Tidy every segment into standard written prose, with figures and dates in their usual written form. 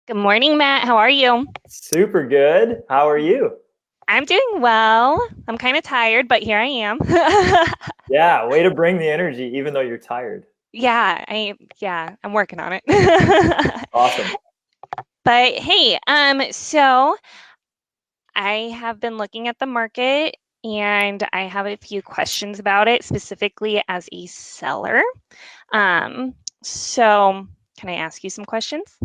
Good morning, Matt. How are you? Super good. How are you? I'm doing well. I'm kind of tired, but here I am. Yeah, way to bring the energy even though you're tired. I'm working on it. Awesome. But hey, so I have been looking at the market and I have a few questions about it, specifically as a seller. So can I ask you some questions?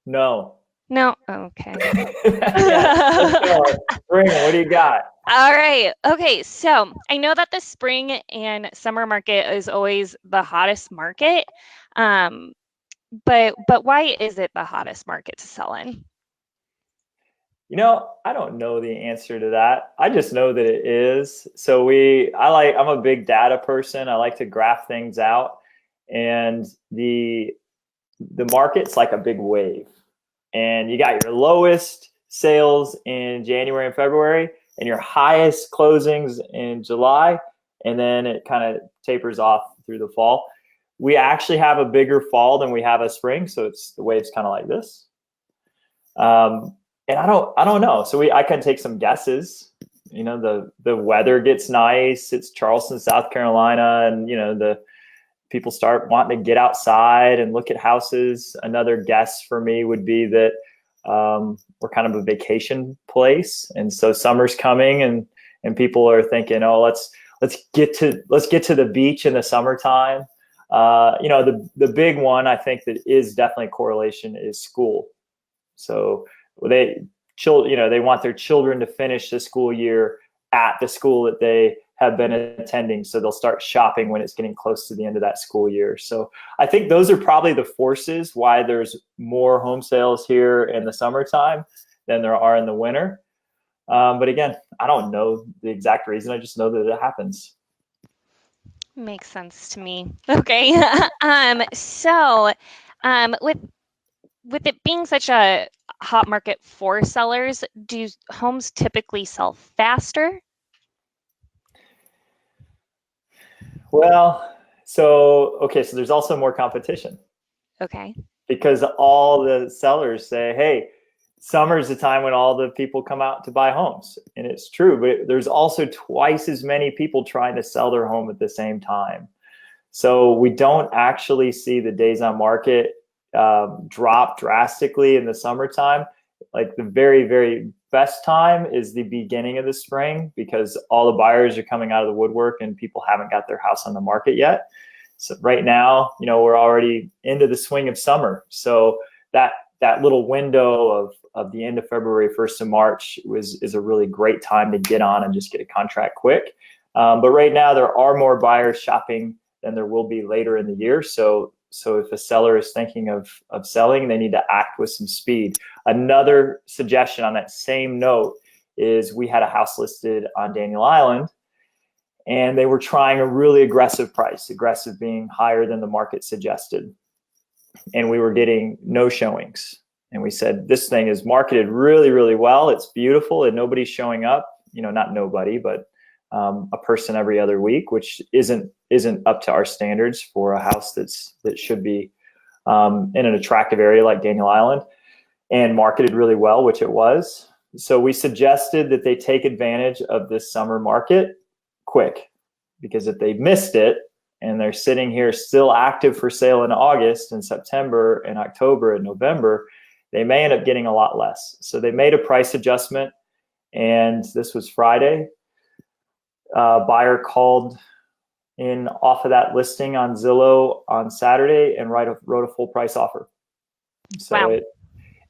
No. No? Okay. Yeah, let's go. Bring it. What do you got? All right. Okay. So I know that the spring and summer market is always the hottest market. Um, but why is it the hottest market to sell in? I don't know the answer to that. I just know that it is. I'm a big data person. I like to graph things out. And the market's like a big wave. And you got your lowest sales in January and February and your highest closings in July, and then it kind of tapers off through the fall. We actually have a bigger fall than we have a spring, so it's the waves kind of like this. And I don't know. I can take some guesses. The weather gets nice. It's Charleston, South Carolina, and the people start wanting to get outside and look at houses. Another guess for me would be that we're kind of a vacation place, and so summer's coming, and people are thinking, oh, let's get to the beach in the summertime. The big one I think that is definitely a correlation is school. So they want their children to finish the school year at the school that they have been attending. So they'll start shopping when it's getting close to the end of that school year. So I think those are probably the forces why there's more home sales here in the summertime than there are in the winter. But again, I don't know the exact reason. I just know that it happens. Makes sense to me. Okay. So with it being such a hot market for sellers, do homes typically sell faster? Well, so there's also more competition Okay. because all the sellers say, hey, summer is the time when all the people come out to buy homes. And it's true, but there's also twice as many people trying to sell their home at the same time. So we don't actually see the days on market drop drastically in the summertime. Like the very, very best time is the beginning of the spring because all the buyers are coming out of the woodwork and people haven't got their house on the market yet. So right now, we're already into the swing of summer. So that little window of the end of February, 1st of March is a really great time to get on and just get a contract quick. But right now, there are more buyers shopping than there will be later in the year. So if a seller is thinking of selling, they need to act with some speed. Another suggestion on that same note is we had a house listed on Daniel Island, and they were trying a really aggressive price, aggressive being higher than the market suggested. And we were getting no showings. And we said, this thing is marketed really, really well. It's beautiful and nobody's showing up. Not nobody, but a person every other week, which isn't up to our standards for a house that should be in an attractive area like Daniel Island and marketed really well, which it was. So we suggested that they take advantage of this summer market quick, because if they missed it and they're sitting here still active for sale in August and September and October and November, they may end up getting a lot less. So they made a price adjustment, and this was Friday. Buyer called in off of that listing on Zillow on Saturday and wrote a full price offer. So Wow.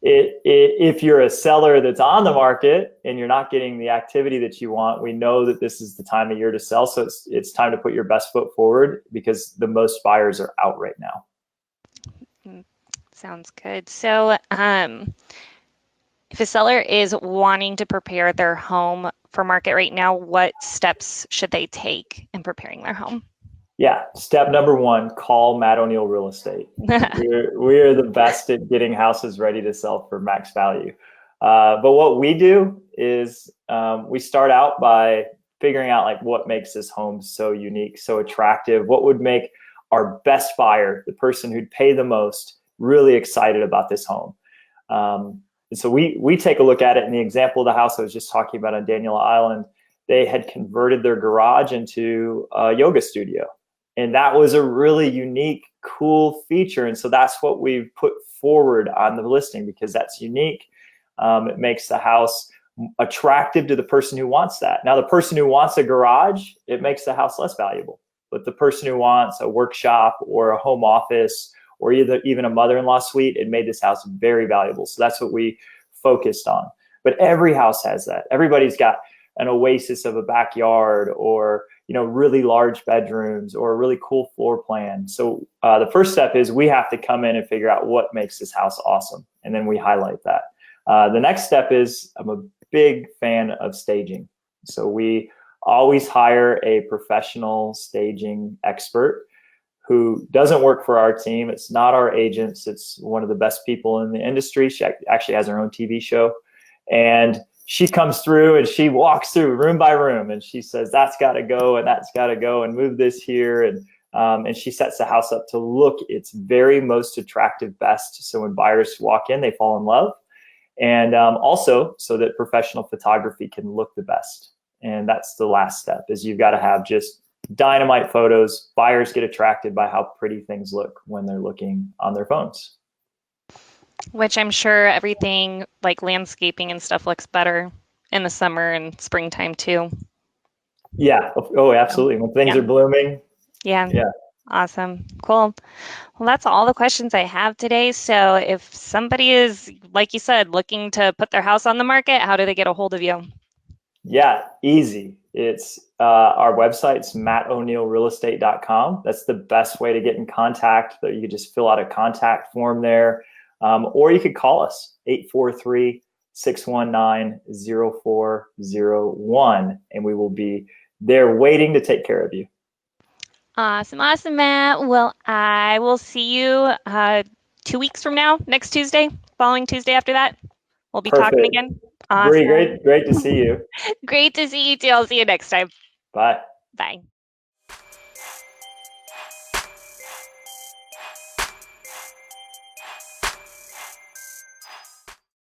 if you're a seller that's on the market and you're not getting the activity that you want, we know that this is the time of year to sell. So it's time to put your best foot forward because the most buyers are out right now. Sounds good. So, if a seller is wanting to prepare their home for market right now, what steps should they take in preparing their home? Yeah. Step number one, call Matt O'Neill Real Estate. We're the best at getting houses ready to sell for max value. But what we do is we start out by figuring out like what makes this home so unique, so attractive, what would make our best buyer, the person who'd pay the most, really excited about this home. And so we take a look at it. In the example of the house I was just talking about on Daniel Island, they had converted their garage into a yoga studio. And that was a really unique, cool feature. And so that's what we've put forward on the listing because that's unique. It makes the house attractive to the person who wants that. Now, the person who wants a garage, it makes the house less valuable. But the person who wants a workshop or a home office or even a mother-in-law suite, it made this house very valuable. So that's what we focused on. But every house has that. Everybody's got an oasis of a backyard or, you know, really large bedrooms or a really cool floor plan. So the first step is we have to come in and figure out what makes this house awesome. And then we highlight that. The next step is I'm a big fan of staging. So we always hire a professional staging expert who doesn't work for our team. It's not our agents. It's one of the best people in the industry. She actually has her own TV show. And she comes through and she walks through room by room and she says, that's got to go and that's got to go and move this here. And she sets the house up to look its very most attractive best. So when buyers walk in, they fall in love. And also so that professional photography can look the best. And that's the last step is you've got to have just dynamite photos. Buyers get attracted by how pretty things look when they're looking on their phones. Which I'm sure everything like landscaping and stuff looks better in the summer and springtime too. Yeah. Oh, absolutely. When things are blooming. Yeah. Awesome. Cool. Well, that's all the questions I have today. So if somebody is, like you said, looking to put their house on the market, how do they get a hold of you? Yeah, easy. It's our website's mattoneillrealestate.com. That's the best way to get in contact. You could just fill out a contact form there. Or you could call us, 843-619-0401, and we will be there waiting to take care of you. Awesome, Matt. Well, I will see you 2 weeks from now, next Tuesday, following Tuesday after that. We'll be talking again. Awesome. Bree, great to see you. Great to see you too. I'll see you next time. Bye. Bye.